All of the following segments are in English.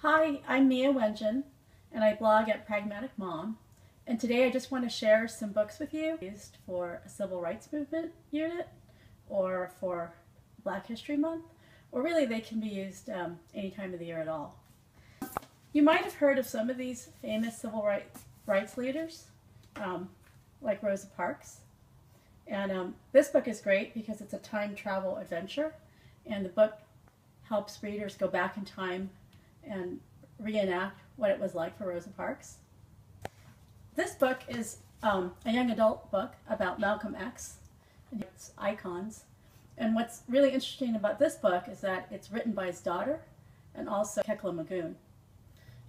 Hi, I'm Wenjen, and I blog at Pragmatic Mom. And today I just want to share some books with you used for a civil rights movement unit or for Black History Month, or really they can be used any time of the year at all. You might have heard of some of these famous civil rights leaders, like Rosa Parks. And this book is great because it's a time travel adventure, and the book helps readers go back in time and reenact what it was like for Rosa Parks. This book is a young adult book about Malcolm X and its icons. And what's really interesting about this book is that it's written by his daughter and also Kekla Magoon.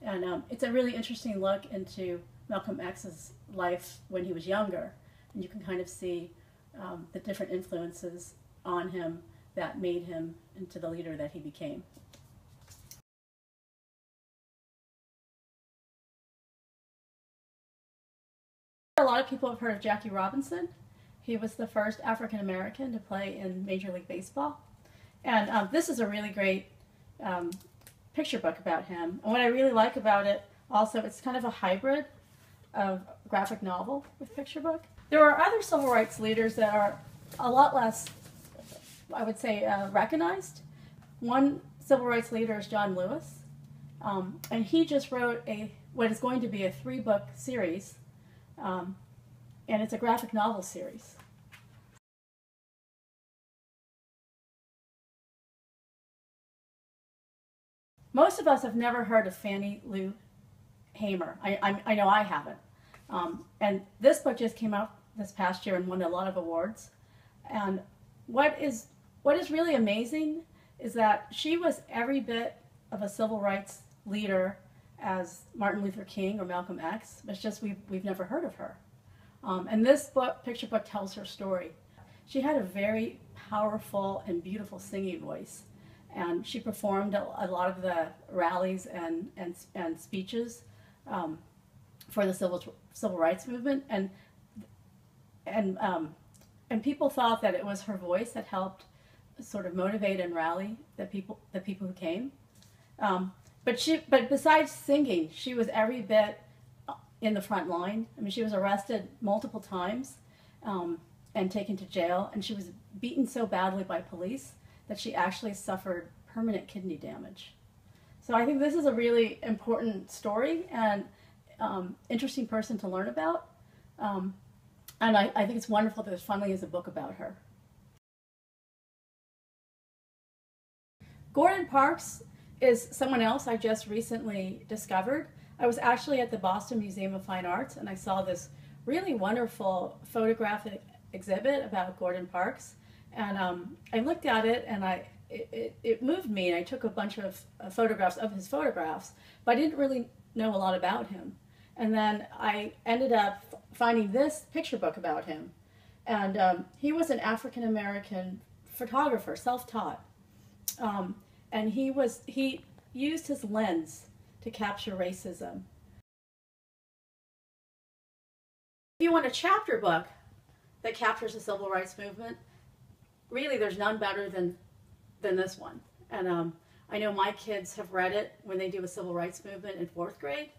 And it's a really interesting look into Malcolm X's life when he was younger. And you can kind of see the different influences on him that made him into the leader that he became. A lot of people have heard of Jackie Robinson. He was the first African American to play in Major League Baseball. And this is a really great picture book about him. And what I really like about it also, it's kind of a hybrid of graphic novel with picture book. There are other civil rights leaders that are a lot less, I would say, recognized. One civil rights leader is John Lewis. And he just wrote what is going to be a 3-book series. And it's a graphic novel series. Most of us have never heard of Fannie Lou Hamer. I know I haven't. And this book just came out this past year and won a lot of awards. And what is really amazing is that she was every bit of a civil rights leader as Martin Luther King or Malcolm X, but it's just we've never heard of her. And this picture book tells her story. She had a very powerful and beautiful singing voice, and she performed a lot of the rallies and speeches for the civil rights movement, and people thought that it was her voice that helped sort of motivate and rally the people who came. But besides singing, she was every bit in the front line. I mean, she was arrested multiple times and taken to jail, and she was beaten so badly by police that she actually suffered permanent kidney damage. So I think this is a really important story and interesting person to learn about. And I think it's wonderful that there finally is a book about her. Gordon Parks is someone else I just recently discovered. I was actually at the Boston Museum of Fine Arts, and I saw this really wonderful photographic exhibit about Gordon Parks. And I looked at it, and it moved me, and I took a bunch of photographs of his photographs, but I didn't really know a lot about him. And then I ended up finding this picture book about him. And he was an African-American photographer, self-taught. And he used his lens to capture racism. If you want a chapter book that captures the civil rights movement, really there's none better than this one. And I know my kids have read it when they do a civil rights movement in 4th grade,